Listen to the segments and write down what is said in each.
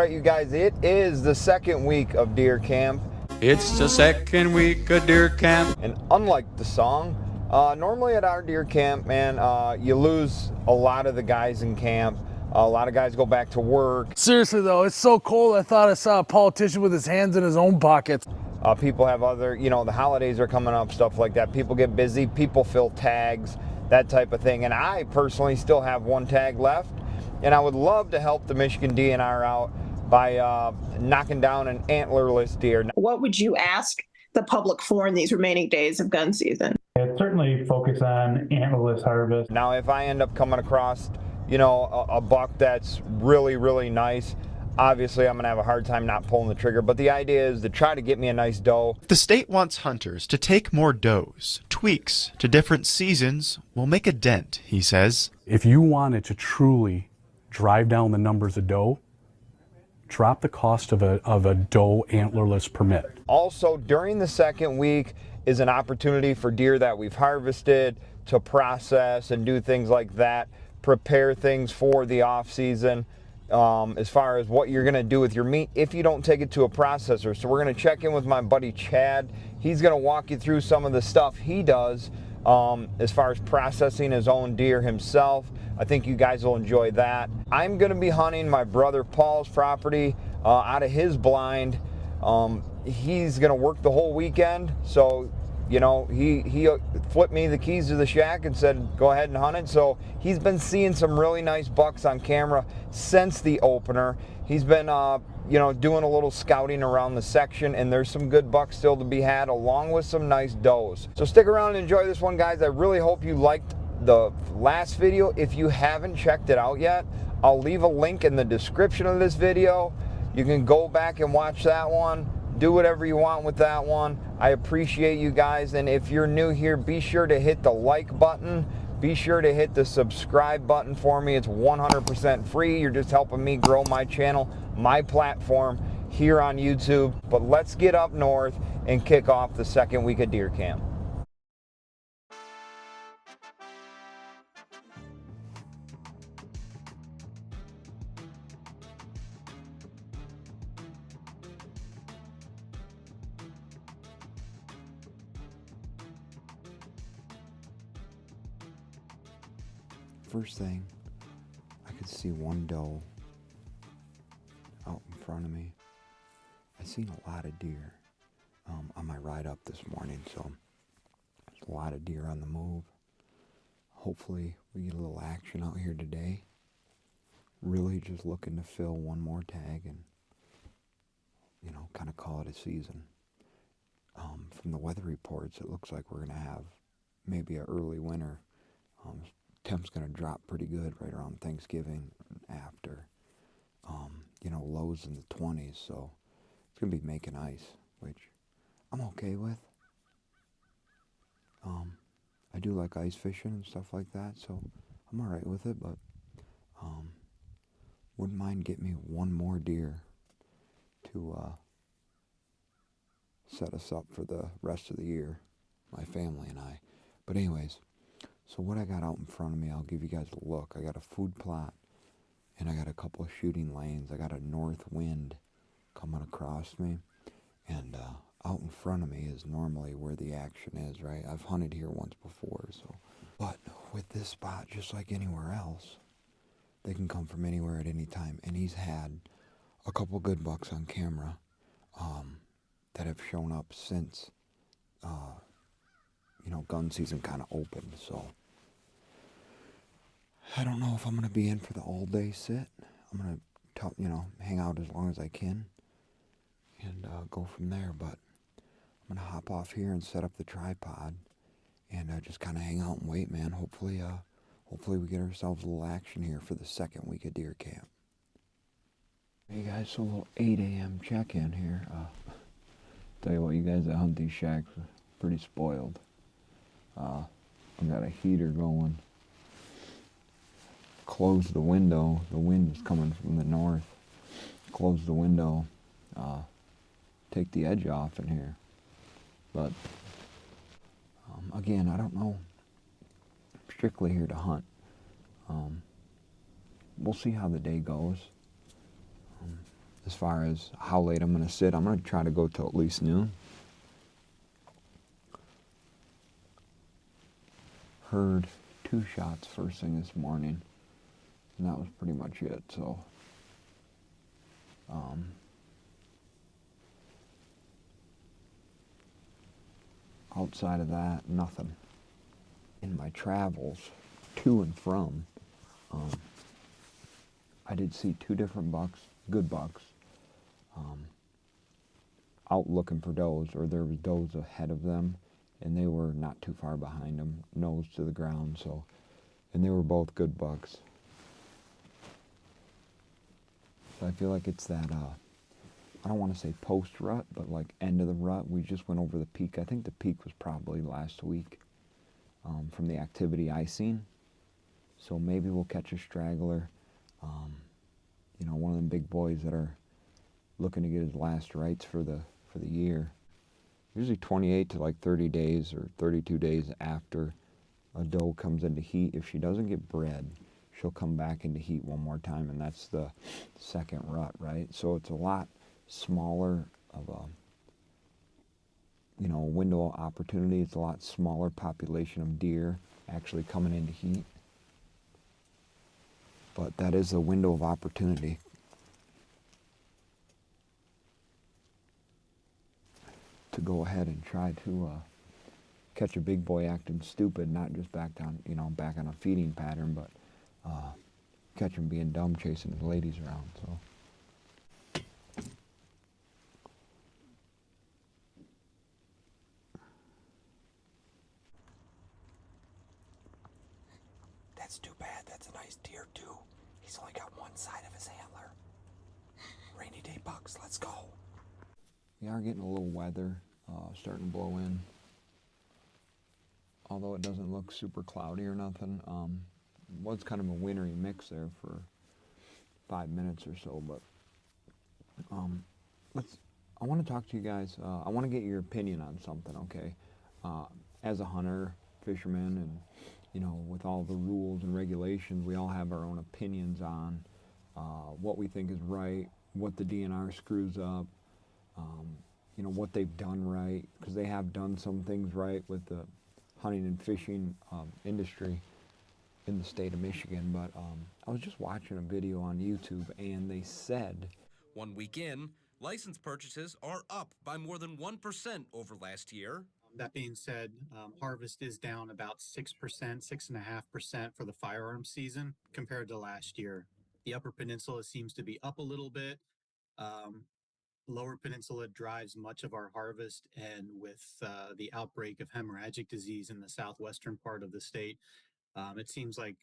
right, you guys, it is the second week of deer camp. It's the second week of deer camp. And unlike the song, normally at our deer camp, man, you lose a lot of the guys in camp. A lot of guys go back to work. Seriously though, it's so cold I thought I saw a politician with his hands in his own pockets. People have other, you know, the holidays are coming up, stuff like that. People get busy, people fill tags, that type of thing. And I personally still have one tag left. And I would love to help the Michigan DNR out by knocking down an antlerless deer. What would you ask the public for in these remaining days of gun season? I'd certainly focus on antlerless harvest. Now, if I end up coming across, you know, a buck that's really, really nice, obviously I'm going to have a hard time not pulling the trigger. But the idea is to try to get me a nice doe. The state wants hunters to take more does. Tweaks to different seasons will make a dent, he says. If you wanted to truly drive down the numbers of doe, drop the cost of a doe antlerless permit. Also, during the second week is an opportunity for deer that we've harvested to process and do things like that, prepare things for the off season as far as what you're going to do with your meat if you don't take it to a processor. So we're going to check in with my buddy Chad. He's going to walk you through some of the stuff he does as far as processing his own deer himself. I think you guys will enjoy that. I'm going to be hunting my brother Paul's property out of his blind. He's going to work the whole weekend, so you know, he flipped me the keys to the shack and said go ahead and hunt it. So he's been seeing some really nice bucks on camera since the opener. He's been you know, doing a little scouting around the section, and there's some good bucks still to be had along with some nice does. So stick around and enjoy this one, guys. I really hope you liked the last video. If you haven't checked it out yet, I'll leave a link in the description of this video. You can go back and watch that one. Do whatever you want with that one. I appreciate you guys, and if you're new here, be sure to hit the like button. Be sure to hit the subscribe button for me. It's 100% free. You're just helping me grow my channel, my platform here on YouTube. But let's get up north and kick off the second week of deer camp. First thing, I could see one doe out in front of me. I seen a lot of deer on my ride up this morning, so there's a lot of deer on the move. Hopefully we get a little action out here today. Really just looking to fill one more tag and, you know, kind of call it a season. From the weather reports, it looks like we're going to have maybe an early winter. Temp's going to drop pretty good right around Thanksgiving after, you know, lows in the 20s, so it's going to be making ice, which I'm okay with. I do like ice fishing and stuff like that, so I'm all right with it, but wouldn't mind getting me one more deer to set us up for the rest of the year, my family and I. But anyways, so what I got out in front of me, I'll give you guys a look. I got a food plot, and I got a couple of shooting lanes. I got a north wind coming across me, and out in front of me is normally where the action is, right? I've hunted here once before, so. But with this spot, just like anywhere else, they can come from anywhere at any time. And he's had a couple good bucks on camera that have shown up since you know, gun season kind of opened, so I don't know if I'm going to be in for the all-day sit. I'm going to, you know, hang out as long as I can and go from there, but I'm going to hop off here and set up the tripod and just kind of hang out and wait, man. Hopefully we get ourselves a little action here for the second week of deer camp. Hey guys, so a little 8 a.m. check-in here. Tell you what, you guys that hunt these shacks are pretty spoiled. I've got a heater going. Close the window. The wind is coming from the north. Close the window. Take the edge off in here. But again, I don't know. I'm strictly here to hunt. We'll see how the day goes. as far as how late I'm going to sit. I'm going to try to go till at least noon. Heard 2 shots first thing this morning, and that was pretty much it. So outside of that, nothing. In my travels to and from, I did see 2 different bucks, good bucks, out looking for does, or there was does ahead of them, and they were not too far behind them, nose to the ground. So, and they were both good bucks. So I feel like it's that, I don't want to say post rut, but like end of the rut. We just went over the peak. I think the peak was probably last week from the activity I seen. So maybe we'll catch a straggler. You know, one of them big boys that are looking to get his last rites for the year. Usually 28 to like 30 days or 32 days after a doe comes into heat. If she doesn't get bred, she'll come back into heat one more time, and that's the second rut, right? So it's a lot smaller of a, you know, window of opportunity. It's a lot smaller population of deer actually coming into heat. But that is a window of opportunity. To go ahead and try to catch a big boy acting stupid, not just back down, you know, back on a feeding pattern, but catch him being dumb chasing his ladies around. So. That's too bad. That's a nice deer too. He's only got one side of his antler. Rainy day bucks, let's go. We are getting a little weather starting to blow in. Although it doesn't look super cloudy or nothing. Was kind of a wintry mix there for 5 minutes or so, but I want to talk to you guys. I want to get your opinion on something, okay? As a hunter, fisherman, and you know, with all the rules and regulations, we all have our own opinions on what we think is right, what the DNR screws up, you know, what they've done right, because they have done some things right with the hunting and fishing industry in the state of Michigan. But I was just watching a video on YouTube, and they said 1 week in, license purchases are up by more than 1% over last year. That being said, harvest is down about 6%, 6.5% for the firearm season compared to last year. The Upper Peninsula seems to be up a little bit. Lower Peninsula drives much of our harvest, and with the outbreak of hemorrhagic disease in the southwestern part of the state, it seems like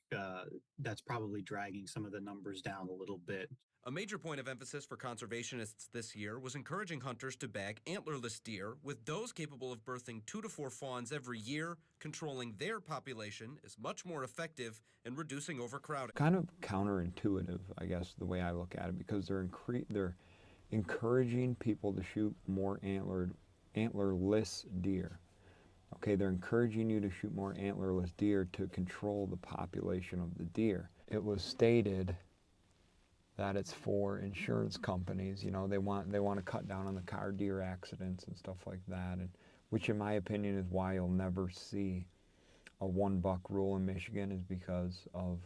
that's probably dragging some of the numbers down a little bit. A major point of emphasis for conservationists this year was encouraging hunters to bag antlerless deer, with does capable of birthing 2 to 4 fawns every year. Controlling their population is much more effective in reducing overcrowding. kind of counterintuitive, I guess, the way I look at it, because they're encouraging people to shoot more antlerless deer. Okay, they're encouraging you to shoot more antlerless deer to control the population of the deer. It was stated that it's for insurance companies. You know, they want to cut down on the car deer accidents and stuff like that, and which in my opinion is why you'll never see a 1 buck rule in Michigan, is because of,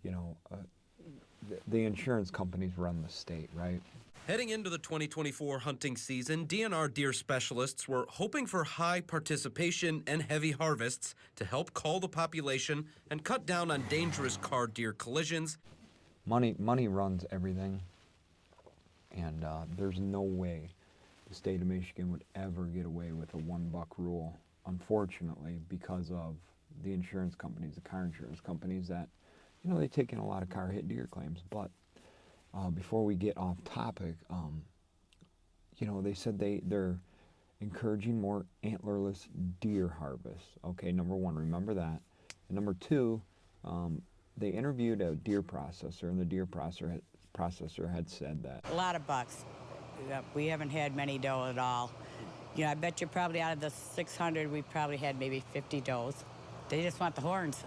you know, the insurance companies run the state, right? Heading into the 2024 hunting season, DNR deer specialists were hoping for high participation and heavy harvests to help cull the population and cut down on dangerous car deer collisions. Money runs everything, and there's no way the state of Michigan would ever get away with a 1 buck rule, unfortunately, because of the insurance companies, the car insurance companies that, you know, they take in a lot of car hit deer claims. But before we get off topic, you know, they said they're encouraging more antlerless deer harvest. Okay, number 1, remember that. And number 2, they interviewed a deer processor, and the deer processor had said that a lot of bucks. We haven't had many doe at all. You know, I bet you probably out of the 600, we probably had maybe 50 does. They just want the horns.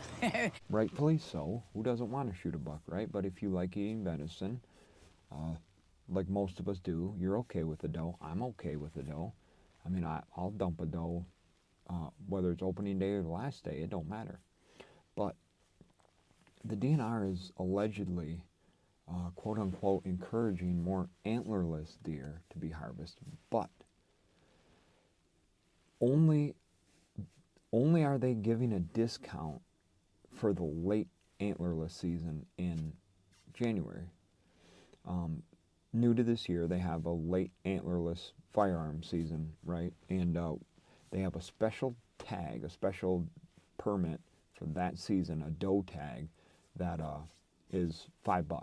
Rightfully so. Who doesn't want to shoot a buck, right? But if you like eating venison, like most of us do. You're okay with the doe. I'm okay with the doe. I mean, I'll dump a doe, whether it's opening day or the last day, it don't matter. But the DNR is allegedly, quote unquote, encouraging more antlerless deer to be harvested, but only are they giving a discount for the late antlerless season in January. New to this year, they have a late antlerless firearm season, right? And they have a special tag, a special permit for that season, a doe tag, that is $5.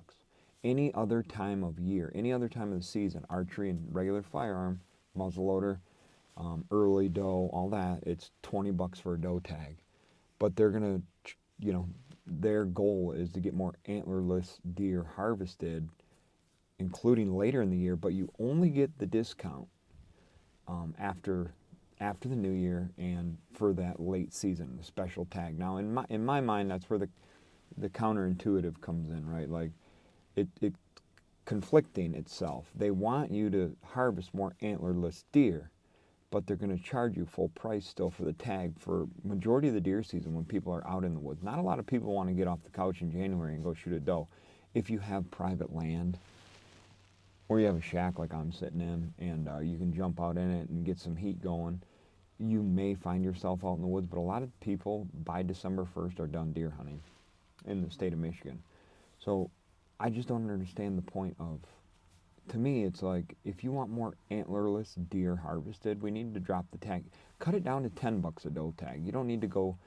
Any other time of year, any other time of the season, archery and regular firearm, muzzleloader, early doe, all that, it's $20 for a doe tag. But they're gonna, you know, their goal is to get more antlerless deer harvested, including later in the year, but you only get the discount after the new year and for that late season, the special tag. Now, in my mind, that's where the counterintuitive comes in, right? Like, it conflicting itself. They want you to harvest more antlerless deer, but they're going to charge you full price still for the tag for majority of the deer season when people are out in the woods. Not a lot of people want to get off the couch in January and go shoot a doe. If you have private land, or you have a shack like I'm sitting in, and you can jump out in it and get some heat going, you may find yourself out in the woods. But a lot of people by December 1st are done deer hunting in the state of Michigan. So I just don't understand the point of, to me, it's like, if you want more antlerless deer harvested, we need to drop the tag. Cut it down to $10 a doe tag. You don't need to go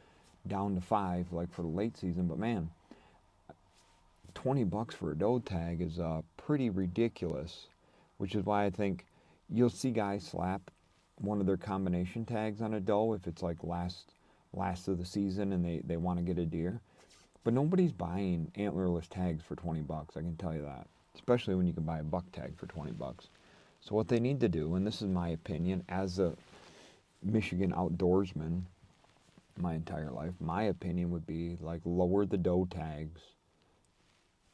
down to $5 like for the late season, but man, $20 for a doe tag is pretty ridiculous, which is why I think you'll see guys slap one of their combination tags on a doe if it's like last of the season and they want to get a deer. But nobody's buying antlerless tags for $20, I can tell you that, especially when you can buy a buck tag for $20. So what they need to do, and this is my opinion as a Michigan outdoorsman my entire life, my opinion would be like lower the doe tags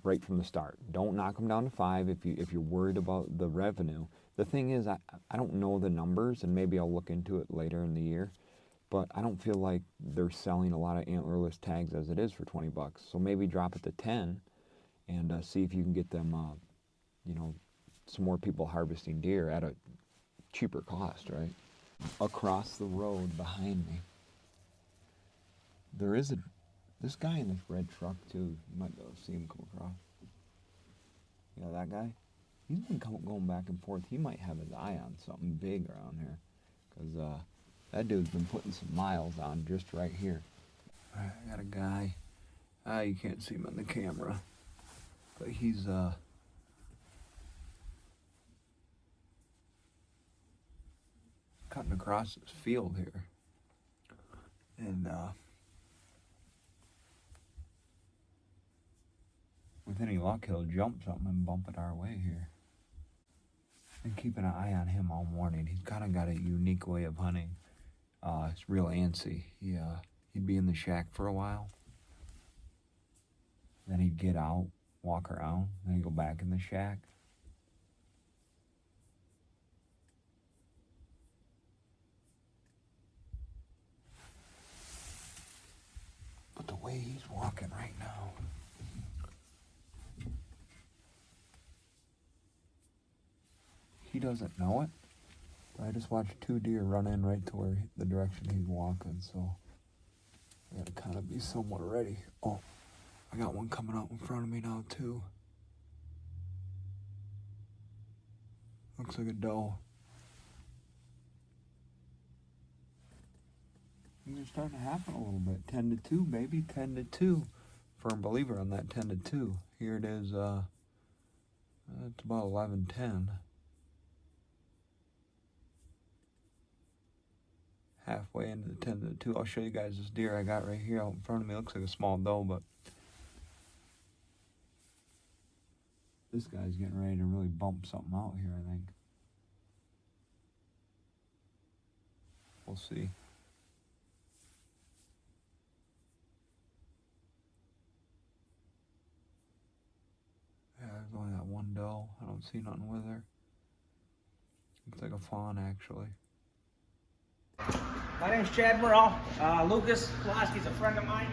right from the start. Don't knock them down to $5 if you're worried about the revenue. The thing is, I don't know the numbers, and maybe I'll look into it later in the year, but I don't feel like they're selling a lot of antlerless tags as it is for $20. So maybe drop it to 10 and see if you can get them, you know, some more people harvesting deer at a cheaper cost, right? Across the road behind me, there is this guy in this red truck too. You might be able to see him come across. You know that guy? He's been going back and forth. He might have his eye on something big around here, because that dude's been putting some miles on just right here. I got a guy. You can't see him on the camera, but he's cutting across this field here, and with any luck, he'll jump something and bump it our way here. And keeping an eye on him all morning. He's kind of got a unique way of hunting. It's real antsy. He'd be in the shack for a while. Then he'd get out, walk around, then he'd go back in the shack. But the way he's walking right now, he doesn't know it. But I just watched 2 deer run in right to where the direction he's walking, so I gotta kind of be somewhat ready. Oh, I got one coming up in front of me now too. Looks like a doe. They're starting to happen a little bit. 10 to 2, baby. 10 to 2. Firm believer on that 10 to 2. Here it is. It's about 11:10. Halfway into the 10 to 2. I'll show you guys this deer I got right here out in front of me. It looks like a small doe, but this guy's getting ready to really bump something out here, I think. We'll see. Yeah, I've only got one doe. I don't see nothing with her. Looks like a fawn, actually. My name's Chad Morrell. Lucas Pulaski's a friend of mine.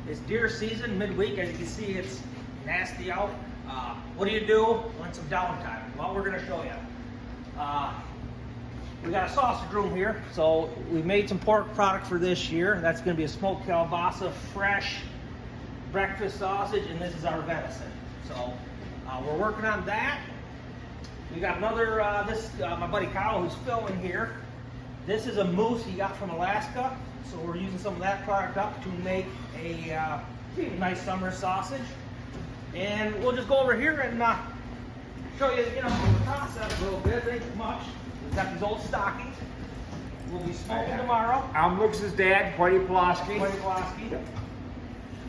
It's deer season, midweek. As you can see, it's nasty out. What do you do when some downtime? Well, we're going to show you. We got a sausage room here, so we made some pork product for this year. That's going to be a smoked kielbasa, fresh breakfast sausage, and this is our venison. So we're working on that. We got another, my buddy Kyle who's filming here. This is a moose he got from Alaska, so we're using some of that product up to make a nice summer sausage. And we'll just go over here and show you, the process a little bit. Ain't much. We've got these old stockings. We'll be smoking tomorrow. I'm Lucas's dad, Whitey Pulaski. Whitey Pulaski.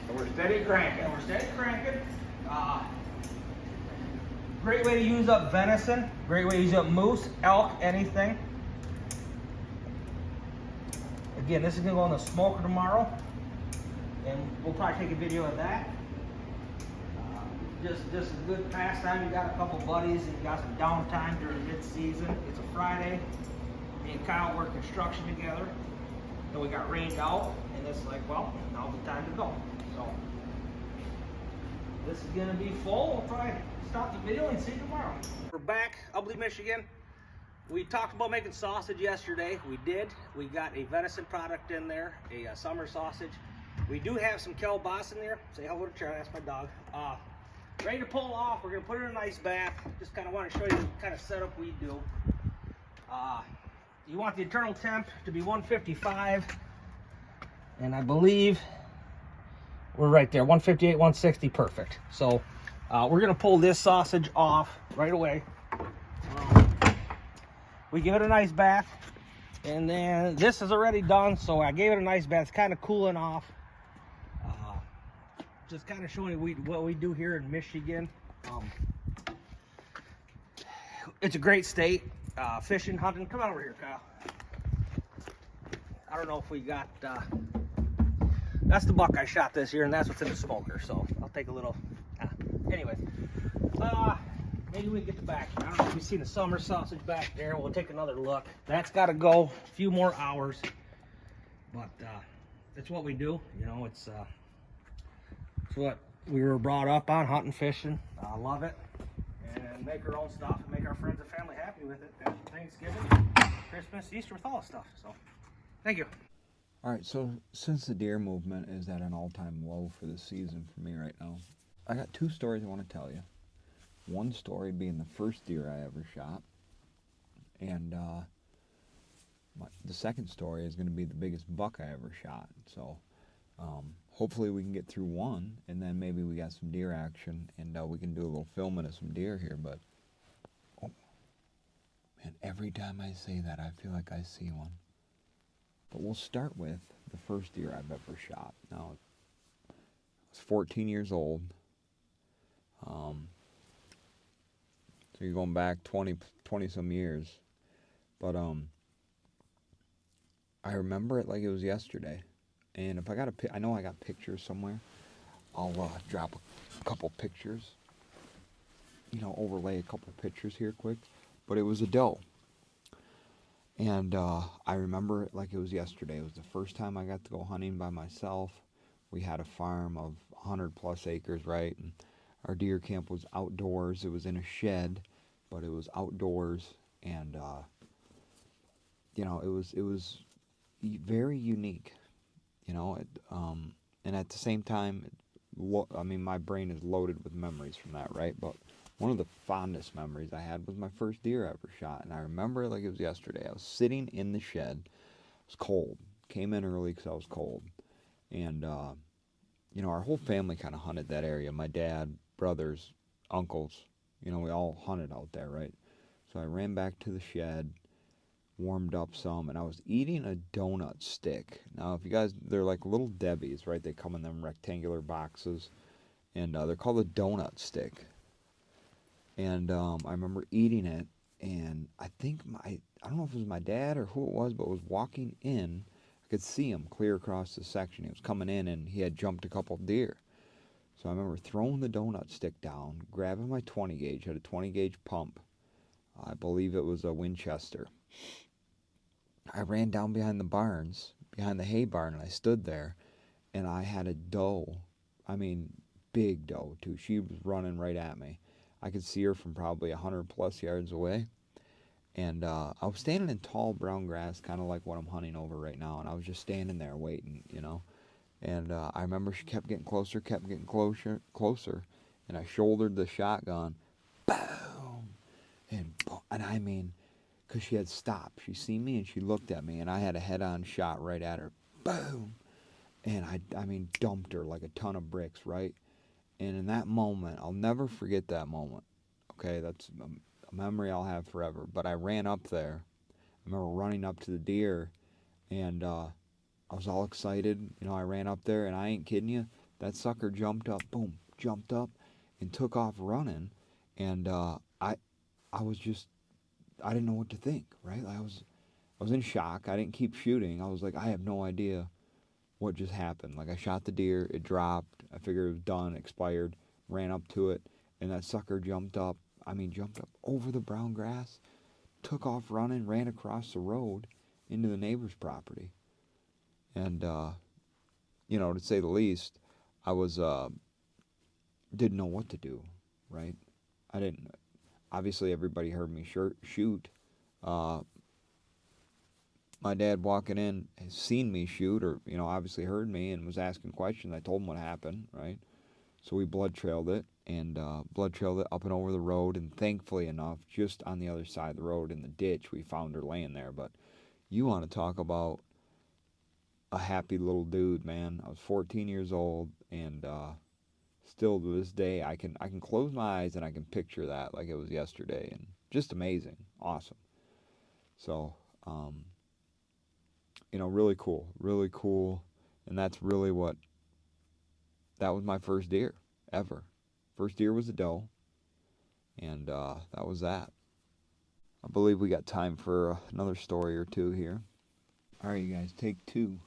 And we're steady cranking. Great way to use up venison. Great way to use up moose, elk, anything. Again, this is going to go on the smoker tomorrow. And we'll probably take a video of that. Just a good pastime. You got a couple buddies and you got some downtime during mid-season. It's a Friday. Me and Kyle work construction together. Then we got rained out, and it's like, well, now's the time to go. So this is gonna be full. We'll probably stop the video and see you tomorrow. We're back, Ubly, Michigan. We talked about making sausage yesterday. We did. We got a venison product in there, a summer sausage. We do have some kielbasa in there. Say hello to Charlie, that's my dog. Ready to pull off. We're gonna put it in a nice bath. Just kind of want to show you the kind of setup we do. You want the internal temp to be 155, and I believe we're right there, 158, 160, perfect. So we're gonna pull this sausage off right away. We give it a nice bath, and then this is already done, so I gave it a nice bath. It's kind of cooling off. Just kind of showing you what we do here in Michigan. It's a great state. Fishing, hunting. Come on over here, Kyle. I don't know if we got... that's the buck I shot this year, and that's what's in the smoker. So I'll take a little... Anyways. Maybe we can get the back. I don't know if you've seen the summer sausage back there. We'll take another look. That's got to go a few more hours. But it's what we do. It's what we were brought up on, hunting, fishing. I love it. And make our own stuff and make our friends and family happy with it. After Thanksgiving, Christmas, Easter, with all that stuff. So, thank you. All right, so since the deer movement is at an all-time low for the season for me right now, I got two stories I want to tell you. One story being the first deer I ever shot, and the second story is going to be the biggest buck I ever shot. So hopefully we can get through one, and then maybe we got some deer action, and we can do a little filming of some deer here. But oh man, every time I say that, I feel like I see one. But we'll start with the first deer I've ever shot. Now, I was 14 years old. So you're going back 20 some years. But I remember it like it was yesterday. And if I got I know I got pictures somewhere. I'll drop a couple pictures. Overlay a couple pictures here quick. But it was a doe. And I remember it like it was yesterday. It was the first time I got to go hunting by myself. We had a farm of 100 plus acres, right? And our deer camp was outdoors. It was in a shed, but it was outdoors, and it was very unique, and at the same time, my brain is loaded with memories from that, right? But one of the fondest memories I had was my first deer I ever shot, and I remember it like it was yesterday. I was sitting in the shed. It was cold. Came in early because I was cold, and our whole family kind of hunted that area. My dad, brothers, uncles, we all hunted out there, right? So I ran back to the shed, warmed up some, and I was eating a donut stick. Now, if you guys, they're like little Debbie's, right? They come in them rectangular boxes, and they're called a donut stick. And I remember eating it, and I think I don't know if it was my dad or who it was, but was walking in. I could see him clear across the section. He was coming in, and he had jumped a couple deer. So So I remember throwing the donut stick down, grabbing my 20 gauge, had a 20 gauge pump. I believe it was a Winchester. I ran down behind the barns, behind the hay barn, and I stood there, and I had a doe. I mean, big doe, too. She was running right at me. I could see her from probably 100 plus yards away. And I was standing in tall brown grass, kind of like what I'm hunting over right now, and I was just standing there waiting, you know. And I remember she kept getting closer, closer, and I shouldered the shotgun, boom, and I mean, because she had stopped. She seen me and she looked at me, and I had a head-on shot right at her, boom, and I mean, dumped her like a ton of bricks, right? And in that moment, I'll never forget that moment. Okay, that's a memory I'll have forever. But I ran up there. I remember running up to the deer, and I was all excited. You know, I ran up there, and I ain't kidding you. That sucker jumped up, boom, jumped up, and took off running. And I didn't know what to think, right? I was in shock. I didn't keep shooting. I was like, I have no idea what just happened. Like, I shot the deer, it dropped. I figured it was done, expired. Ran up to it, and that sucker jumped up. I mean, jumped up over the brown grass, took off running, ran across the road into the neighbor's property. And, you know, to say the least, I was, didn't know what to do, right? I didn't, obviously everybody heard me shoot. My dad walking in has seen me shoot, or, you know, obviously heard me and was asking questions. I told him what happened, right? So we blood trailed it, and blood trailed it up and over the road, and thankfully enough, just on the other side of the road in the ditch, we found her laying there. But you want to talk about a happy little dude, man. I was 14 years old, and still to this day, I can close my eyes and I can picture that like it was yesterday, and just amazing, awesome. So, you know, really cool, and that's really that was my first deer ever. First deer was a doe, and that was that. I believe we got time for another story or two here. All right, you guys, take two.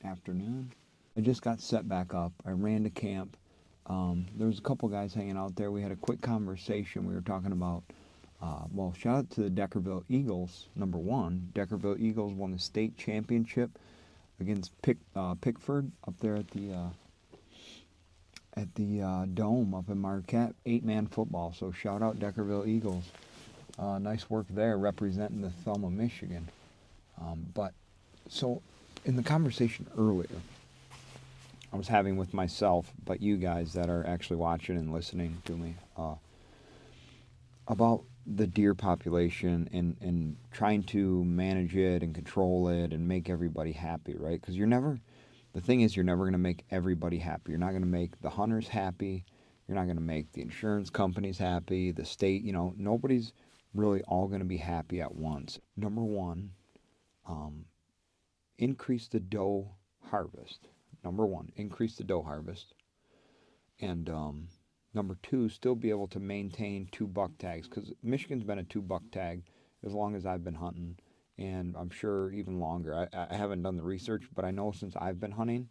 Afternoon. I just got set back up. I ran to camp. There was a couple guys hanging out there. We had a quick conversation. We were talking about, well, shout out to the Deckerville Eagles, number one. Deckerville Eagles won the state championship against Pickford up there at the Dome up in Marquette, 8-man football. So shout out Deckerville Eagles. Nice work there representing the thumb of Michigan. So in the conversation earlier I was having with myself, but you guys that are actually watching and listening to me, about the deer population and trying to manage it and control it and make everybody happy, right? Because the thing is, you're never going to make everybody happy. You're not going to make the hunters happy. You're not going to make the insurance companies happy, the state, you know, nobody's really all going to be happy at once. Number one, increase the doe harvest. Number one, increase the doe harvest. And number two, still be able to maintain 2 buck tags, because Michigan's been a 2 buck tag as long as I've been hunting, and I'm sure even longer. I haven't done the research, but I know since I've been hunting,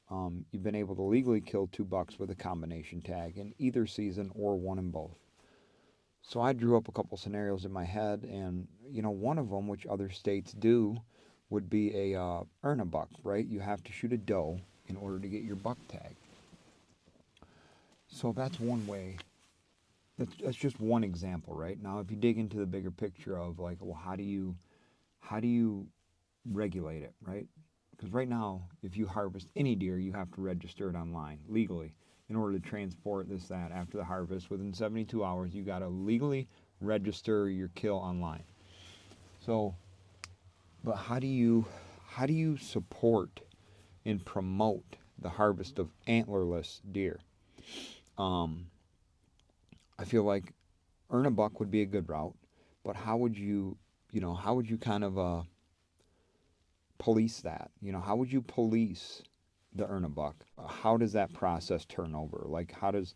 you've been able to legally kill 2 bucks with a combination tag in either season or one in both. So I drew up a couple scenarios in my head, and you know, one of them, which other states do, would be earn a buck, right? You have to shoot a doe in order to get your buck tag. So that's one way. That's just one example, right? Now, if you dig into the bigger picture of like, well, how do you regulate it, right? Because right now, if you harvest any deer, you have to register it online legally in order to transport this, that after the harvest. Within 72 hours, you got to legally register your kill online. So, but how do you support and promote the harvest of antlerless deer? I feel like earn a buck would be a good route, but how would you kind of police that? You know, how would you police the earn a buck? How does that process turn over? Like, how does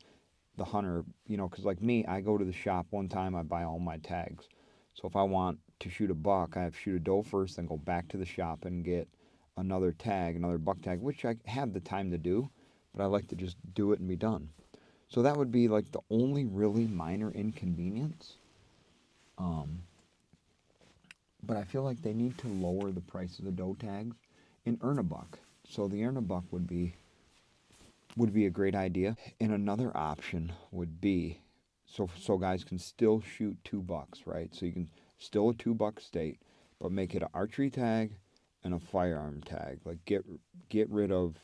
the hunter, you know, because like me, I go to the shop one time, I buy all my tags. So if I want to shoot a buck, I have to shoot a doe first, then go back to the shop and get another tag, another buck tag, which I have the time to do. but I like to just do it and be done. So that would be like the only really minor inconvenience. But I feel like they need to lower the price of the doe tags and earn a buck. So the earn a buck would be a great idea. And another option would be, so guys can still shoot 2 bucks, right? So you can still a 2 buck state, but make it an archery tag and a firearm tag. Like get rid of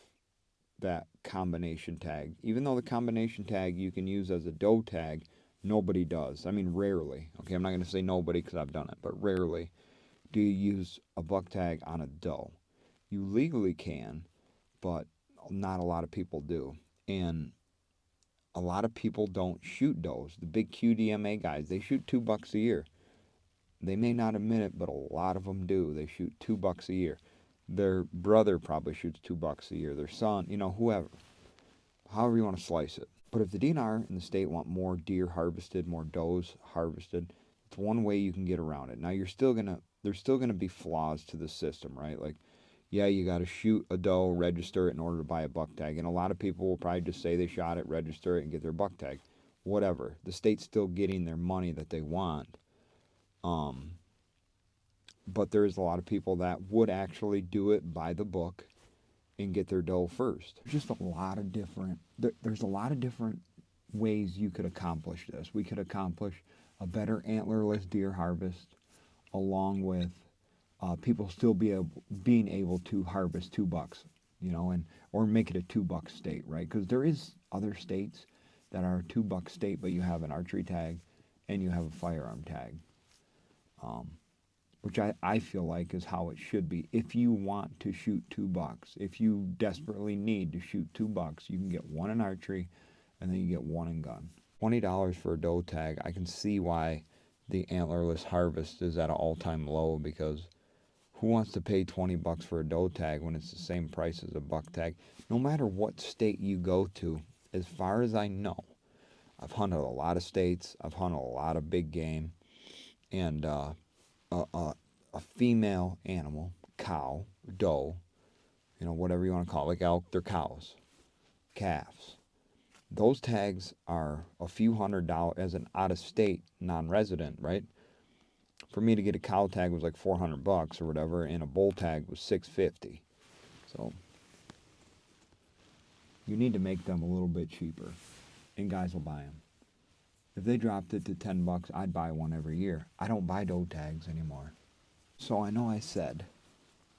that combination tag. Even though the combination tag you can use as a doe tag, nobody does. I mean, rarely. Okay, I'm not going to say nobody because I've done it, but rarely do you use a buck tag on a doe. You legally can, but not a lot of people do. And a lot of people don't shoot does. The big QDMA guys, they shoot 2 bucks a year. They may not admit it, but a lot of them do. They shoot 2 bucks a year. Their brother probably shoots 2 bucks a year. Their son, you know, whoever. However you want to slice it. But if the DNR and the state want more deer harvested, more does harvested, it's one way you can get around it. Now there's still gonna be flaws to the system, right? Like, yeah, you got to shoot a doe, register it in order to buy a buck tag. And a lot of people will probably just say they shot it, register it, and get their buck tag. Whatever. The state's still getting their money that they want. But there's a lot of people that would actually do it by the book and get their doe first. There's just a lot of different, there's a lot of different ways you could accomplish this. We could accomplish a better antlerless deer harvest along with people still being able to harvest 2 bucks, you know, or make it a 2 buck state, right? Because there is other states that are a 2 buck state, but you have an archery tag and you have a firearm tag, which I feel like is how it should be. If you want to shoot 2 bucks, if you desperately need to shoot 2 bucks, you can get 1 in archery and then you get 1 in gun. $20 for a doe tag. I can see why the antlerless harvest is at an all-time low, because who wants to pay 20 bucks for a doe tag when it's the same price as a buck tag? No matter what state you go to, as far as I know, I've hunted a lot of states, I've hunted a lot of big game, and a female animal, cow, doe, you know, whatever you want to call it, like elk, they're cows, calves. Those tags are a few $100 as an out-of-state non-resident, right? For me to get a cow tag was like 400 bucks or whatever, and a bull tag was $650. So you need to make them a little bit cheaper, and guys will buy them. If they dropped it to 10 bucks, I'd buy one every year. I don't buy doe tags anymore. So I know I said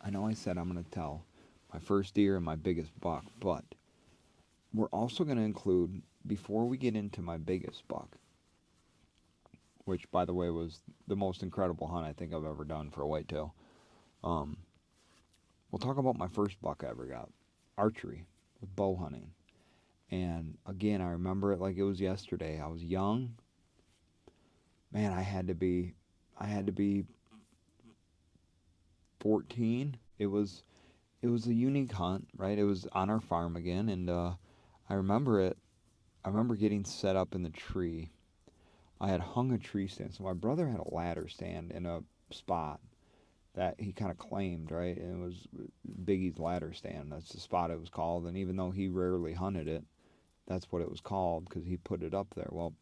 I'm going to tell my first deer and my biggest buck, but we're also going to include, before we get into my biggest buck, which, by the way, was the most incredible hunt I think I've ever done for a whitetail, we'll talk about my first buck I ever got, archery, with bow hunting. And again, I remember it like it was yesterday. I was young. Man, I had to be 14. It was a unique hunt, right? It was on our farm again, and I remember it. I remember getting set up in the tree. I had hung a tree stand. So my brother had a ladder stand in a spot that he kind of claimed, right? And it was Biggie's ladder stand. That's the spot it was called. And even though he rarely hunted it, that's what it was called because he put it up there. Well,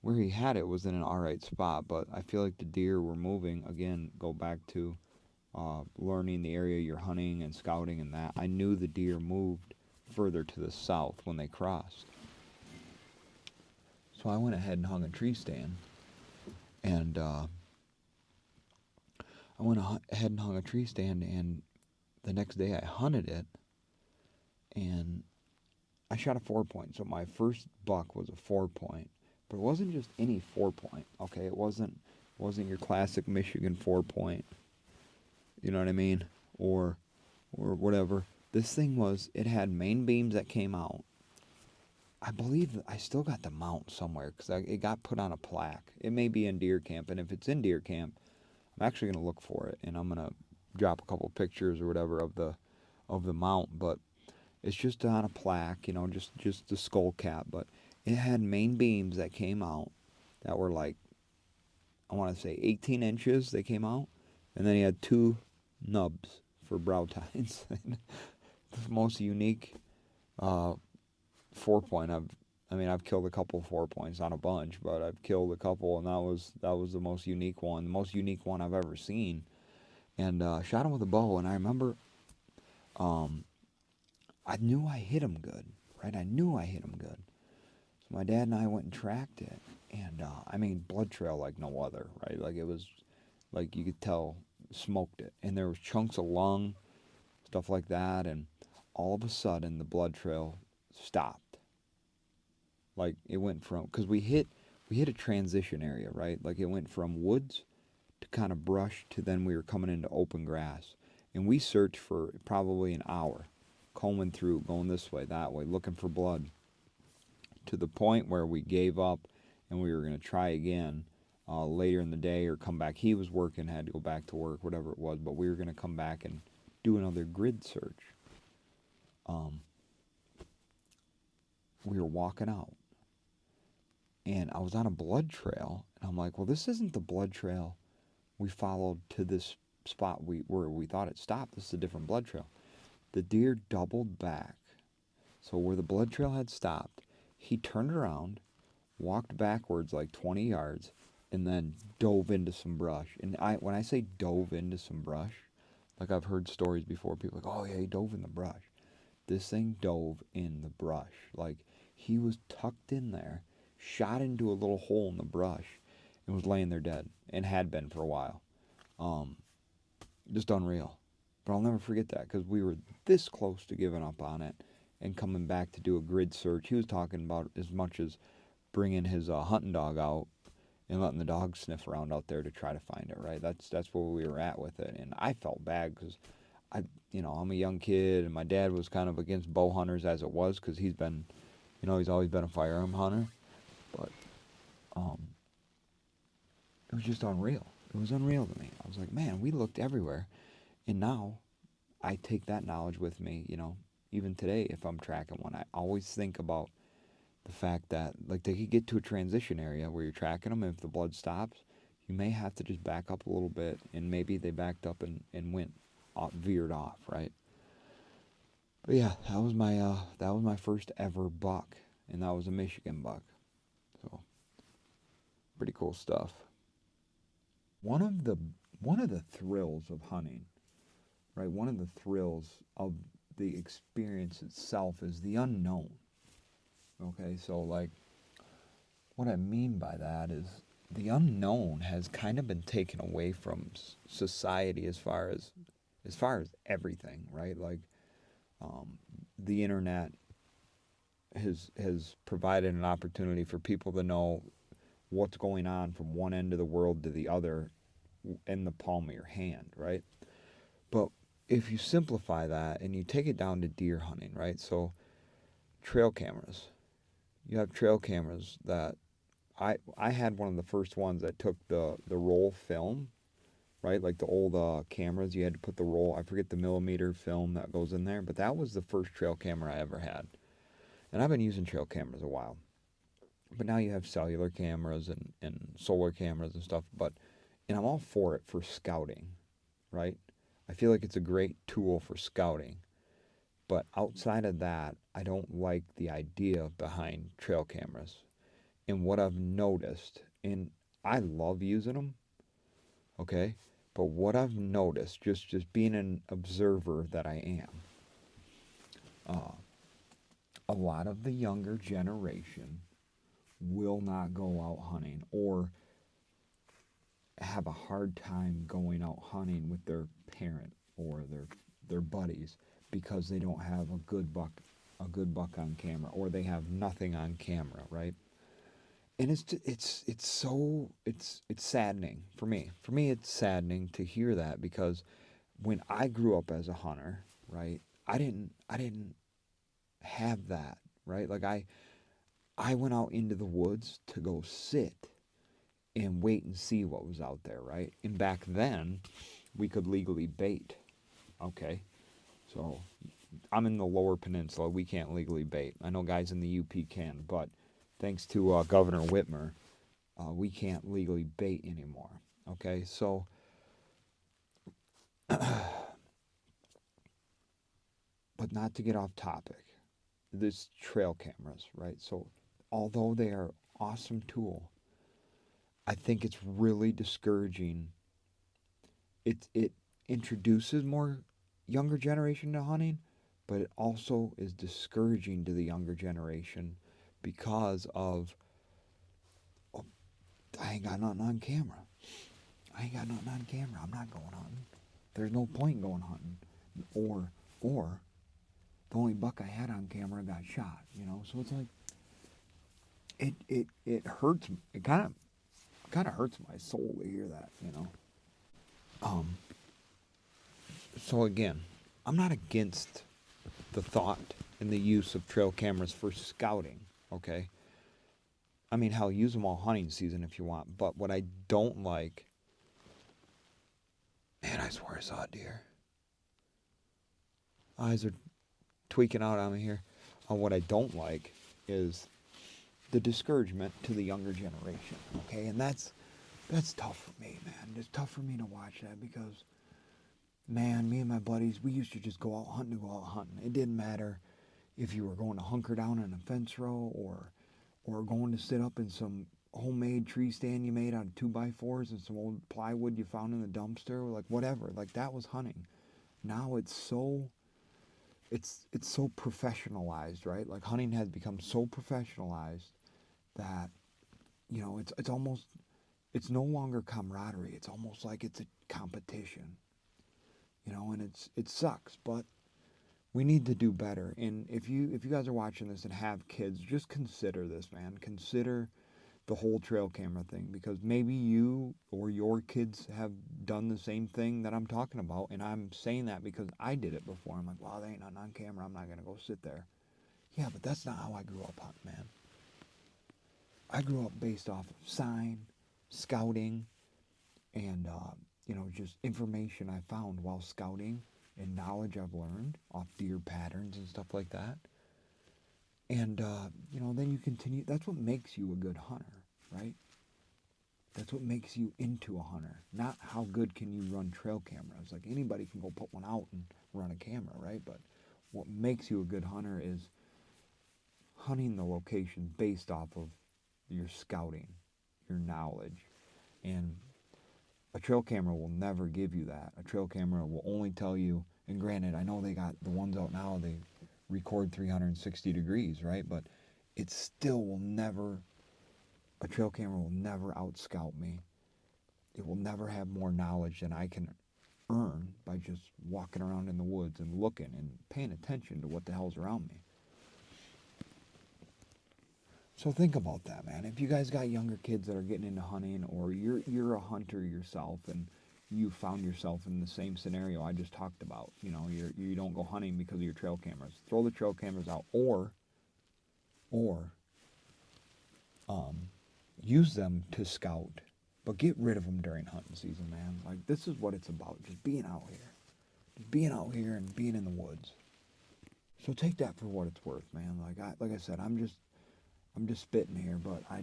where he had it was in an alright spot, but I feel like the deer were moving. Again, go back to learning the area you're hunting and scouting and that. I knew the deer moved further to the south when they crossed. So I went ahead and hung a tree stand, and I went ahead and hung a tree stand, and the next day I hunted it, and I shot a 4-point. So my first buck was a 4-point, but it wasn't just any 4-point. Okay, it wasn't your classic Michigan 4-point. You know what I mean? Or whatever. This thing it had main beams that came out. I believe I still got the mount somewhere because it got put on a plaque. It may be in deer camp, and if it's in deer camp, I'm actually going to look for it, and I'm going to drop a couple pictures or whatever of the mount, but it's just on a plaque, you know, just the skull cap, but it had main beams that came out that were like, I want to say 18 inches they came out, and then he had 2 nubs for brow tines. The most unique 4-point. I've killed a couple 4-points, not a bunch, but I've killed a couple, and that was the most unique one I've ever seen. And shot him with a bow, and I remember, I knew I hit him good, right? I knew I hit him good. So my dad and I went and tracked it, and blood trail like no other, right? Like it was, like you could tell, smoked it, and there was chunks of lung, stuff like that, and all of a sudden the blood trail stopped. Like it went from, because we hit a transition area, right? Like it went from woods to kind of brush to then we were coming into open grass, and we searched for probably an hour, combing through, going this way, that way, looking for blood, to the point where we gave up and we were going to try again later in the day or come back. He was working, had to go back to work, whatever it was, but we were going to come back and do another grid search. We were walking out, and I was on a blood trail, and I'm like, well, this isn't the blood trail we followed to this spot where we thought it stopped. This is a different blood trail. The deer doubled back. So where the blood trail had stopped, he turned around, walked backwards like 20 yards, and then dove into some brush. And when I say dove into some brush, like I've heard stories before, people like, oh yeah, he dove in the brush. This thing dove in the brush. Like he was tucked in there, shot into a little hole in the brush, and was laying there dead, and had been for a while. Just unreal. But I'll never forget that, because we were this close to giving up on it and coming back to do a grid search. He was talking about as much as bringing his hunting dog out and letting the dog sniff around out there to try to find it, right? That's where we were at with it. And I felt bad because I'm a young kid, and my dad was kind of against bow hunters as it was, because he's been, he's always been a firearm hunter. But it was just unreal. It was unreal to me. I was like, man, we looked everywhere. And now I take that knowledge with me, even today if I'm tracking one. I always think about the fact that, like, they could get to a transition area where you're tracking them, and if the blood stops, you may have to just back up a little bit, and maybe they backed up and went veered off, right? But yeah, that was my first ever buck, and that was a Michigan buck. So pretty cool stuff. One of the thrills of hunting, right? One of the thrills of the experience itself is the unknown. Okay, so like what I mean by that is the unknown has kind of been taken away from society as far as everything, right? Like the internet has provided an opportunity for people to know what's going on from one end of the world to the other in the palm of your hand, right? But if you simplify that and you take it down to deer hunting, right? So trail cameras. You have trail cameras that I had one of the first ones that took the roll film, right? Like the old cameras, you had to put the roll, I forget the millimeter film that goes in there, but that was the first trail camera I ever had. And I've been using trail cameras a while. But now you have cellular cameras and solar cameras and stuff, and I'm all for it for scouting, right? I feel like it's a great tool for scouting. But outside of that, I don't like the idea behind trail cameras. And what I've noticed, and I love using them, okay? But what I've noticed, just being an observer that I am, a lot of the younger generation will not go out hunting or have a hard time going out hunting with their parent or their buddies because they don't have a good buck on camera, or they have nothing on camera, right? And it's saddening for me. For me, it's saddening to hear that, because when I grew up as a hunter, right, I didn't have that, right? Like I went out into the woods to go sit and wait and see what was out there, right? And back then, we could legally bait, okay? So I'm in the lower peninsula. We can't legally bait. I know guys in the UP can, but thanks to Governor Whitmer, we can't legally bait anymore, okay? So but not to get off topic, this trail cameras, right? So although they are awesome tool, I think it's really discouraging. It introduces more younger generation to hunting, but it also is discouraging to the younger generation because of, oh, I ain't got nothing on camera. I ain't got nothing on camera. I'm not going hunting. There's no point in going hunting. Or the only buck I had on camera got shot, you know? So it's like, it hurts, it kind of hurts my soul to hear that, you know? So again, I'm not against the thought and the use of trail cameras for scouting, okay? I mean, hell, use them all hunting season if you want, but what I don't like, man, I swear I saw a deer. Eyes are tweaking out on me here. What I don't like is the discouragement to the younger generation, okay? And that's tough for me, man. It's tough for me to watch that because, man, me and my buddies, we used to just go out hunting to go out hunting. It didn't matter if you were going to hunker down in a fence row or going to sit up in some homemade tree stand you made out of 2x4s and some old plywood you found in the dumpster, like whatever. Like that was hunting. Now it's so professionalized, right? Like hunting has become so professionalized that, you know, it's no longer camaraderie. It's almost like it's a competition, you know, and it sucks, but we need to do better. And if you guys are watching this and have kids, just consider this, man. Consider the whole trail camera thing, because maybe you or your kids have done the same thing that I'm talking about, and I'm saying that because I did it before. I'm like, wow, there ain't nothing on camera. I'm not going to go sit there. Yeah, but that's not how I grew up hunting, man. I grew up based off of sign, scouting, and, you know, just information I found while scouting and knowledge I've learned off deer patterns and stuff like that. And, you know, then you continue. That's what makes you a good hunter, right? That's what makes you into a hunter. Not how good can you run trail cameras. Like anybody can go put one out and run a camera, right? But what makes you a good hunter is hunting the location based off of your scouting, your knowledge. And a trail camera will never give you that. A trail camera will only tell you, and granted, I know they got the ones out now, they record 360 degrees, right? But it still will never, a trail camera will never out-scout me. It will never have more knowledge than I can earn by just walking around in the woods and looking and paying attention to what the hell's around me. So think about that, man. If you guys got younger kids that are getting into hunting, or you're a hunter yourself and you found yourself in the same scenario I just talked about, you know, you don't go hunting because of your trail cameras, throw the trail cameras out, or use them to scout, but get rid of them during hunting season, man. Like, this is what it's about, just being out here and being in the woods. So take that for what it's worth, man. Like I said, I'm just spitting here, but I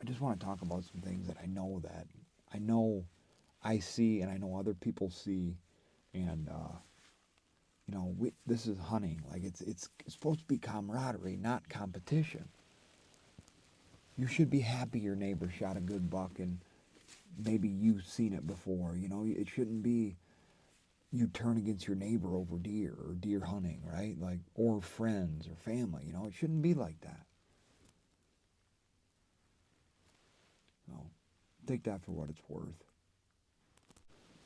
just want to talk about some things that I know I see and I know other people see, and you know, this is hunting. Like it's supposed to be camaraderie, not competition. You should be happy your neighbor shot a good buck and maybe you've seen it before. You know, it shouldn't be you turn against your neighbor over deer or deer hunting, right? Like, or friends or family. You know, it shouldn't be like that. So take that for what it's worth.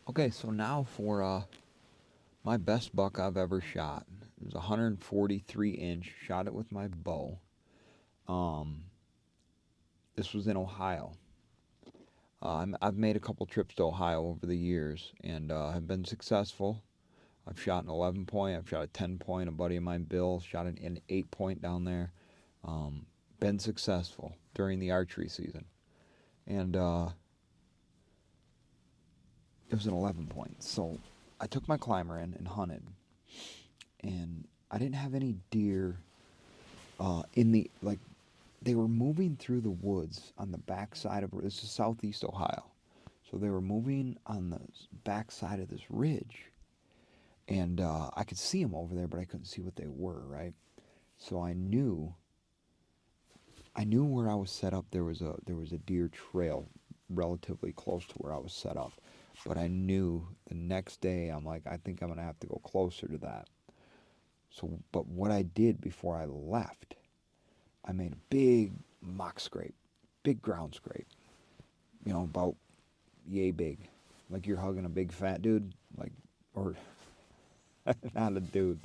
Okay, so now for my best buck I've ever shot. It was a 143 inch. Shot it with my bow. This was in Ohio. I've made a couple trips to Ohio over the years and have been successful. I've shot an 11 point. I've shot a 10 point. A buddy of mine, Bill, shot an 8 point down there. Been successful during the archery season. And it was an 11 point. So I took my climber in and hunted. And I didn't have any deer in the, like, they were moving through the woods on the backside of, this is southeast Ohio. So they were moving on the backside of this ridge. And I could see them over there, but I couldn't see what they were, right? So I knew where I was set up. There was a deer trail relatively close to where I was set up. But I knew the next day, I'm like, I think I'm going to have to go closer to that. So, but what I did before I left, I made a big mock scrape, big ground scrape, you know, about yay big, like you're hugging a big fat dude, like, or not a dude,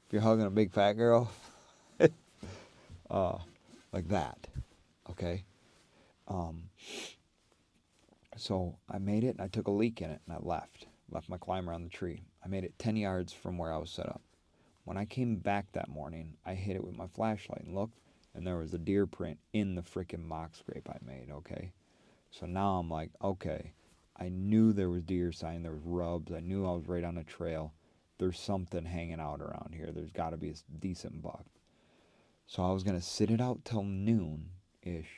if you're hugging a big fat girl, like that, okay? So I made it, and I took a leak in it, and I left my climber on the tree. I made it 10 yards from where I was set up. When I came back that morning, I hit it with my flashlight and looked, and there was a deer print in the freaking mock scrape I made, okay? So now I'm like, okay, I knew there was deer sign, there was rubs, I knew I was right on a trail. There's something hanging out around here. There's got to be a decent buck. So I was going to sit it out till noon-ish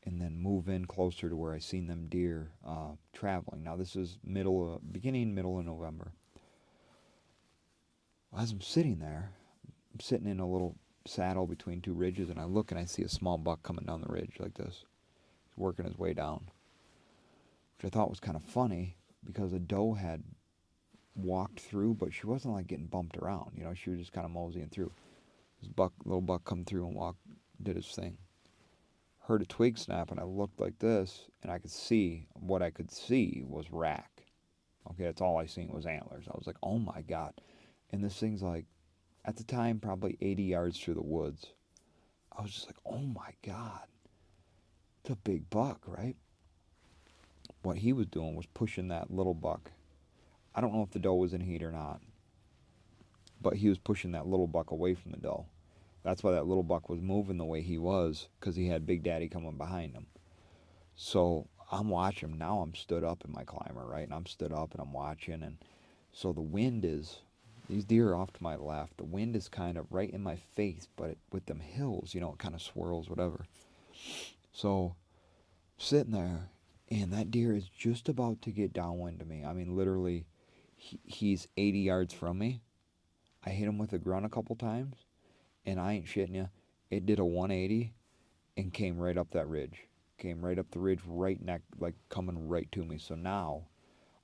and then move in closer to where I seen them deer traveling. Now this is middle of November. As I'm sitting there, I'm sitting in a little saddle between two ridges, and I look and I see a small buck coming down the ridge like this. He's working his way down, which I thought was kind of funny because a doe had walked through, but she wasn't like getting bumped around. You know, she was just kind of moseying through. This little buck come through and did his thing. Heard a twig snap, and I looked like this, and I could see, what I could see was rack. Okay, that's all I seen was antlers. I was like, oh my God. And this thing's like, at the time, probably 80 yards through the woods. I was just like, oh my God. It's a big buck, right? What he was doing was pushing that little buck. I don't know if the doe was in heat or not, but he was pushing that little buck away from the doe. That's why that little buck was moving the way he was, because he had Big Daddy coming behind him. So I'm watching him. Now I'm stood up in my climber, right? And I'm stood up and I'm watching. And so the wind is, these deer are off to my left. The wind is kind of right in my face, but with them hills, you know, it kind of swirls, whatever. So sitting there, and that deer is just about to get downwind to me. I mean, literally, he's 80 yards from me. I hit him with a grunt a couple times, and I ain't shitting you. It did a 180 and came right up that ridge. Came right up the ridge, right like coming right to me. So now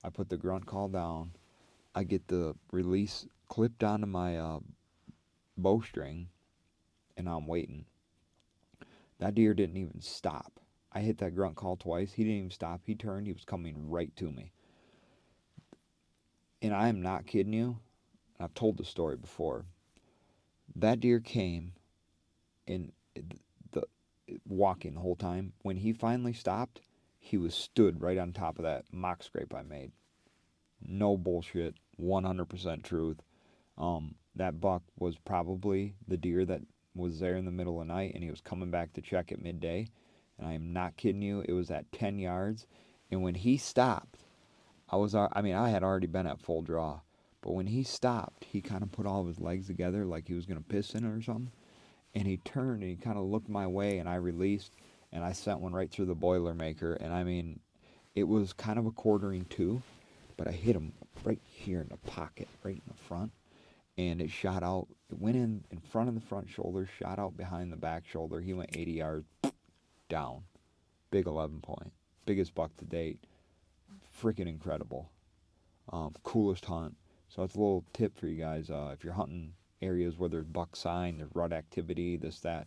I put the grunt call down. I get the release clipped onto my bowstring, and I'm waiting. That deer didn't even stop. I hit that grunt call twice. He didn't even stop. He turned. He was coming right to me. And I am not kidding you. I've told the story before. That deer came and walking the whole time. When he finally stopped, he was stood right on top of that mock scrape I made. No bullshit, 100% truth. That buck was probably the deer that was there in the middle of the night, and he was coming back to check at midday. And I am not kidding you. It was at 10 yards. And when he stopped, I had already been at full draw. But when he stopped, he kind of put all of his legs together like he was going to piss in it or something. And he turned and he kind of looked my way, and I released, and I sent one right through the Boilermaker. And I mean, it was kind of a quartering too, but I hit him right here in the pocket, right in the front. And it shot out, it went in front of the front shoulder, shot out behind the back shoulder. He went 80 yards down. Big 11 point. Biggest buck to date. Freaking incredible. Coolest hunt. So that's a little tip for you guys. If you're hunting areas where there's buck sign, there's rut activity, this, that,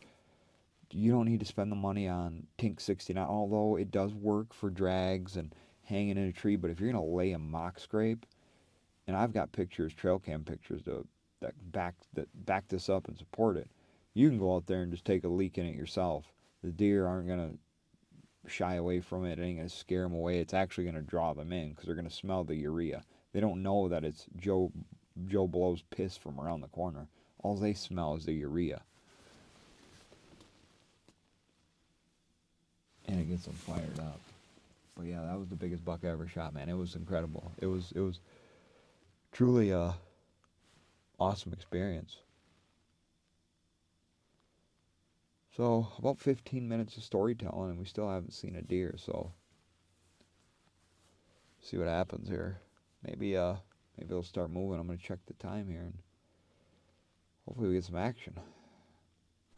you don't need to spend the money on Tink 69, although it does work for drags and hanging in a tree. But if you're going to lay a mock scrape, and I've got pictures, trail cam pictures that back this up and support it, you can go out there and just take a leak in it yourself. The deer aren't going to shy away from it. It ain't going to scare them away. It's actually going to draw them in because they're going to smell the urea. They don't know that it's Joe Blow's piss from around the corner. All they smell is the urea. And it gets them fired up. But yeah, that was the biggest buck I ever shot, man. It was incredible. It was truly a awesome experience. So about 15 minutes of storytelling, and we still haven't seen a deer. So see what happens here. Maybe maybe it'll start moving. I'm going to check the time here, and hopefully we get some action.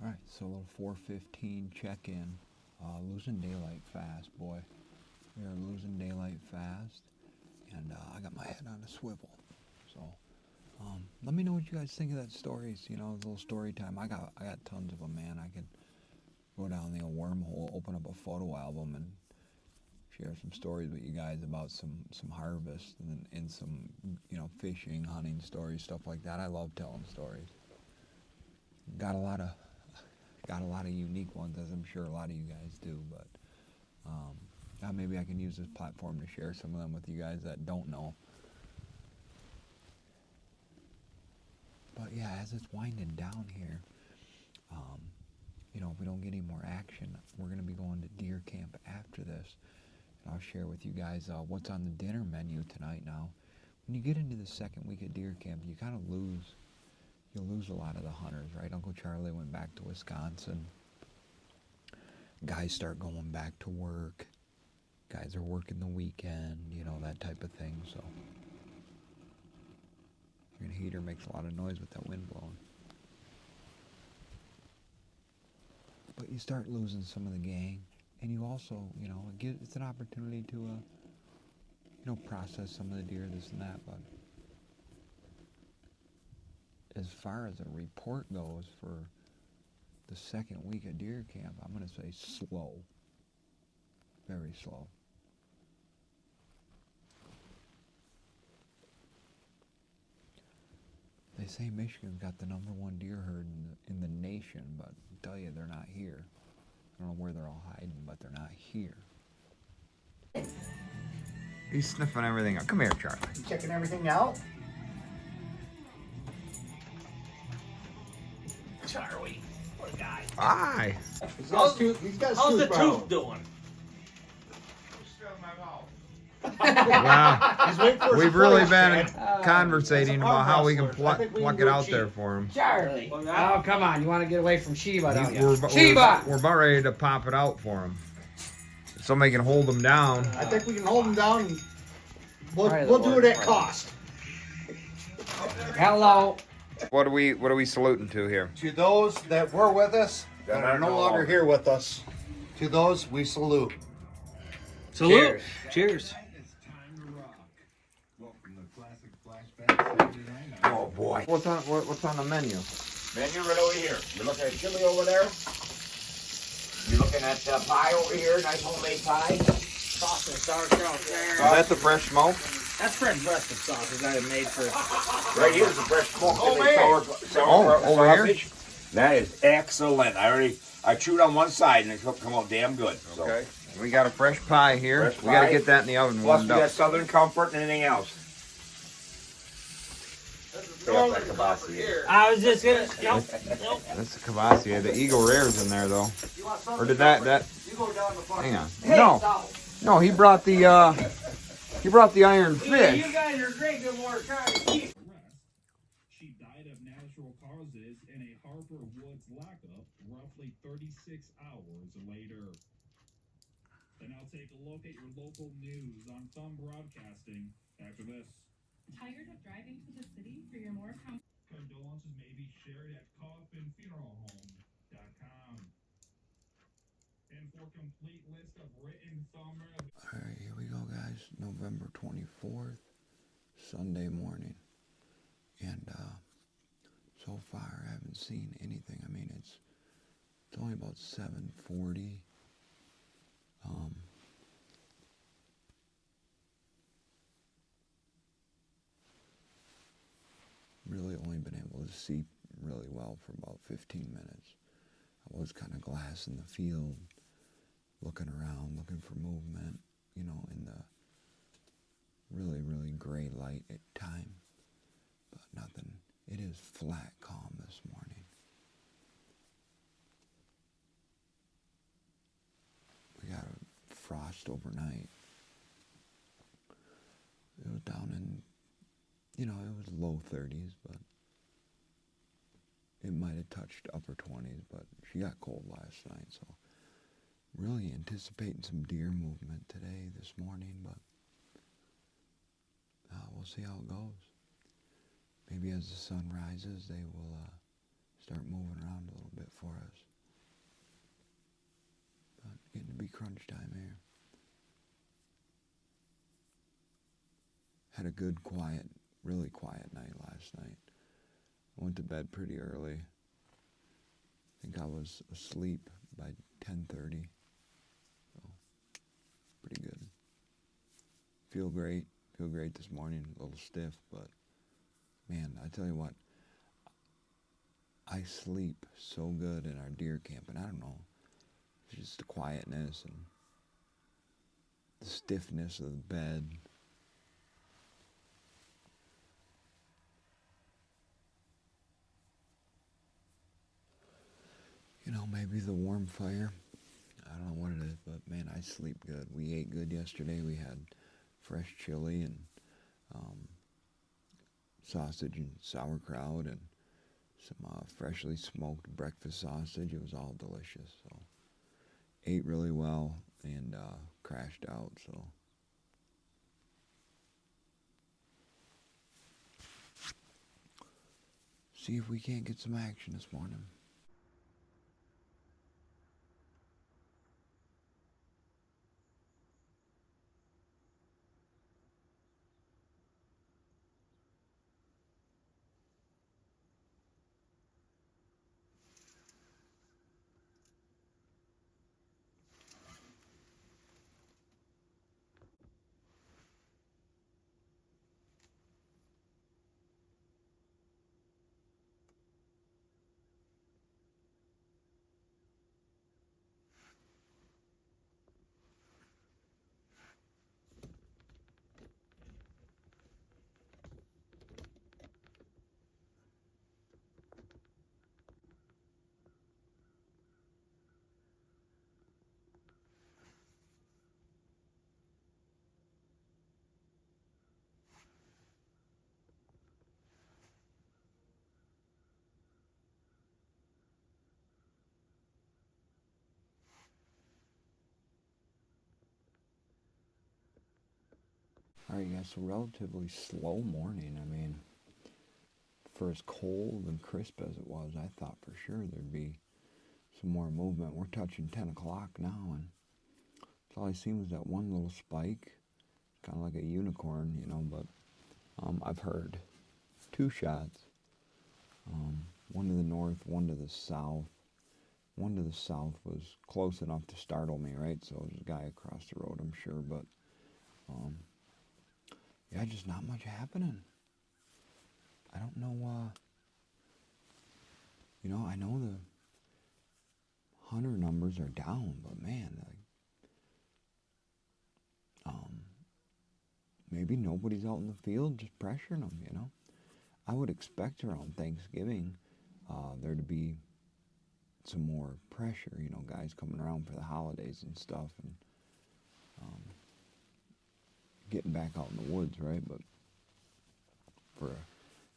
All right, so a little 4:15 check-in. Losing daylight fast, boy. We are losing daylight fast, and I got my head on a swivel. So let me know what you guys think of that stories. You know, a little story time. I got tons of them, man. I could go down the old wormhole, open up a photo album, and share some stories with you guys about some harvest and some, you know, fishing, hunting stories, stuff like that. I love telling stories. Got a lot of unique ones, as I'm sure a lot of you guys do, but maybe I can use this platform to share some of them with you guys that don't know. But yeah, as it's winding down here, you know, if we don't get any more action, we're going to be going to deer camp after this. And I'll share with you guys what's on the dinner menu tonight now. When you get into the second week of deer camp, you kind of you'll lose a lot of the hunters, right? Uncle Charlie went back to Wisconsin. Guys start going back to work. Guys are working the weekend, you know, that type of thing. So your heater makes a lot of noise with that wind blowing. But you start losing some of the gang, and you also, you know, it's an opportunity to, you know, process some of the deer, this and that. But as far as a report goes for the second week of deer camp, I'm going to say slow. Very slow. They say Michigan's got the #1 deer herd in the nation, but I tell you, they're not here. I don't know where they're all hiding, but they're not here. He's sniffing everything out. Come here, Charlie. You checking everything out? Charlie, poor guy. Hi. How's the tooth doing? Wow. We've really been conversating about how we can pluck it out there for him. Charlie. Oh, come on. You want to get away from Sheba, don't you? We're about ready to pop it out for him. Somebody can hold him down. I think we can hold him down, and we'll do it at cost. Hello. What are we saluting to here? To those that were with us that are no longer here with us, to those we salute. Salute. Cheers. Oh boy. What's on the menu? Menu right over here. You're looking at chili over there. You're looking at pie over here. Nice homemade pie. Sauce and sauerkraut there. Is that the fresh smoke? That's fresh breakfast sauces I have made for. Right here's the fresh smoked over here. That is excellent. I chewed on one side and it's come out damn good. So. Okay. We got a fresh pie here. Fresh we got to pie. get that in the oven Plus warmed we up. got Southern Comfort and anything else. I was just gonna. Nope. That's the Cavassier. The Eagle Rare's in there though. Or did that? You go down the front. Hang on. No. He brought the iron fish. You guys are great. Good work. She died of natural causes in a Harper Woods lockup roughly 36 hours later. And I'll take a look at your local news on Thumb Broadcasting after this. Tired of driving to the city for your more Condolences may be shared at coffinfuneralhome.com. And for complete list of written Thumb. All right, here we go, guys. November 24th, Sunday morning, and so far I haven't seen anything. I mean, it's only about 7:40. Really only been able to see really well for about 15 minutes. I was kind of glassing the field, looking around, looking for movement, you know, in the really, really gray light at time, but nothing. It is flat calm this morning. We got a frost overnight. It was down in, you know, it was low 30s, but it might have touched upper 20s, but she got cold last night, so really anticipating some deer movement today, this morning, but we'll we'll see how it goes. Maybe as the sun rises, they will start moving around a little bit for us. But getting to be crunch time here. Had a good, quiet, really quiet night last night. I went to bed pretty early. I think I was asleep by 10:30. So, pretty good. Feel great this morning. A little stiff, but man, I tell you what, I sleep so good in our deer camp, and I don't know, it's just the quietness and the stiffness of the bed. You know, maybe the warm fire. I don't know what it is, but man, I sleep good. We ate good yesterday. We had fresh chili and sausage and sauerkraut and some freshly smoked breakfast sausage. It was all delicious. So ate really well and crashed out. So see if we can't get some action this morning. Alright, you guys, so relatively slow morning. I mean, for as cold and crisp as it was, I thought for sure there'd be some more movement. We're touching 10 o'clock now, and all I seen was that one little spike. Kind of like a unicorn, you know, but I've heard 2 shots. One to the north, one to the south. One to the south was close enough to startle me, right? So there's a guy across the road, I'm sure, but yeah, just not much happening. I don't know, you know, I know the hunter numbers are down, but man, like, maybe nobody's out in the field just pressuring them, you know. I would expect around Thanksgiving there to be some more pressure, you know, guys coming around for the holidays and stuff, and getting back out in the woods, right? But for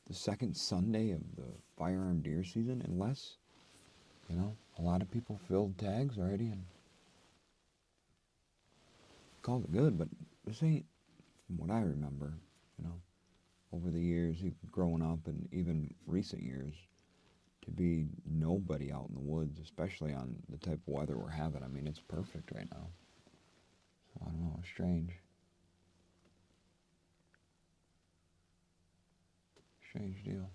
the second Sunday of the firearm deer season, unless, you know, a lot of people filled tags already and called it good, but this ain't, from what I remember, you know, over the years, growing up and even recent years, to be nobody out in the woods, especially on the type of weather we're having. I mean, it's perfect right now. So I don't know, it's strange. Strange deal.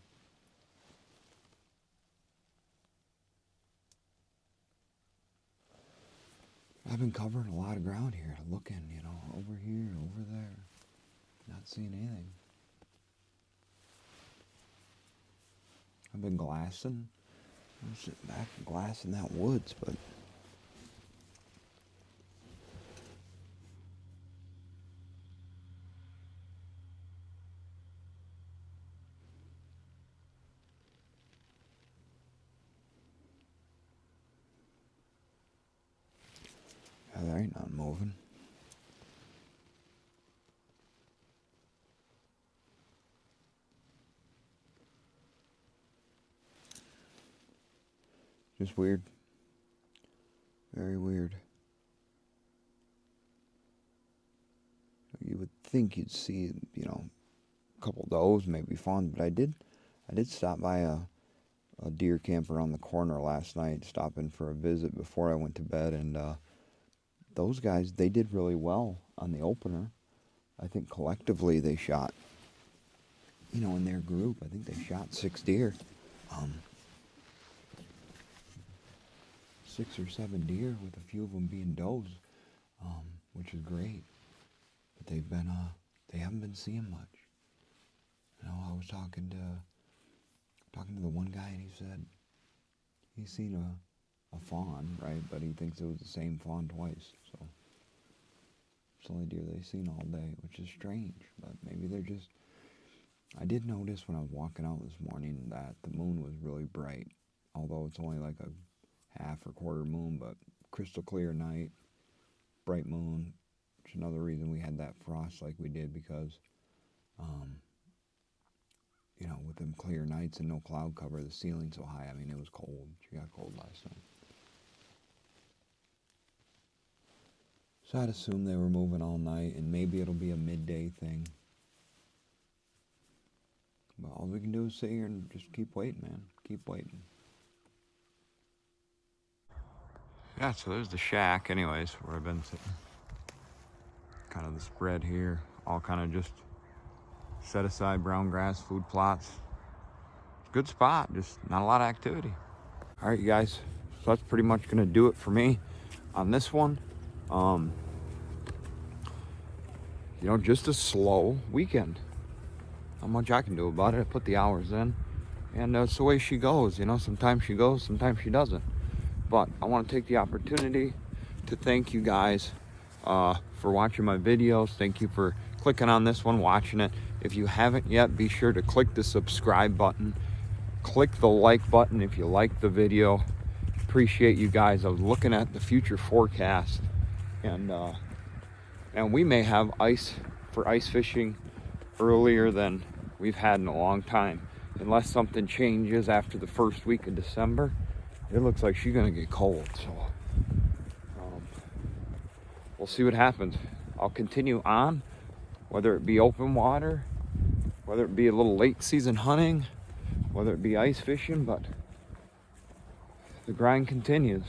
I've been covering a lot of ground here, looking, you know, over here, over there, not seeing anything. I've been glassing. I'm sitting back and glassing that woods, but yeah, there ain't nothing moving. Just weird. Very weird. You would think you'd see, you know, couple does, maybe fawns, but I did stop by a deer camp around the corner last night, stopping for a visit before I went to bed, and those guys, they did really well on the opener. I think collectively they shot, you know, in their group, I think they shot 6 deer. 6 or 7 deer, with a few of them being does, which is great. But they haven't been seeing much. You know, I was talking to the one guy, and he said he's seen a fawn, right? But he thinks it was the same fawn twice. So it's the only deer they've seen all day, which is strange. But maybe they're just. I did notice when I was walking out this morning that the moon was really bright, although it's only like a half or quarter moon, but crystal clear night, bright moon, which is another reason we had that frost like we did, because you know, with them clear nights and no cloud cover, the ceiling so high, I mean, it was cold. She got cold last night. So I'd assume they were moving all night, and maybe it'll be a midday thing. But all we can do is sit here and just keep waiting, man. Keep waiting. Yeah, so there's the shack anyways, where I've been sitting. Kind of the spread here, all kind of just set aside brown grass, food plots. Good spot, just not a lot of activity. All right, you guys, so that's pretty much gonna do it for me on this one. You know, just a slow weekend. Not much I can do about it. I put the hours in, and that's the way she goes. You know, sometimes she goes, sometimes she doesn't. But I want to take the opportunity to thank you guys for watching my videos. Thank you for clicking on this one, watching it. If you haven't yet, be sure to click the subscribe button. Click the like button if you like the video. Appreciate you guys. I was looking at the future forecast, and we may have ice for ice fishing earlier than we've had in a long time. Unless something changes after the first week of December, it looks like she's gonna get cold. So we'll see what happens. I'll continue on, whether it be open water, whether it be a little late season hunting, whether it be ice fishing, but the grind continues.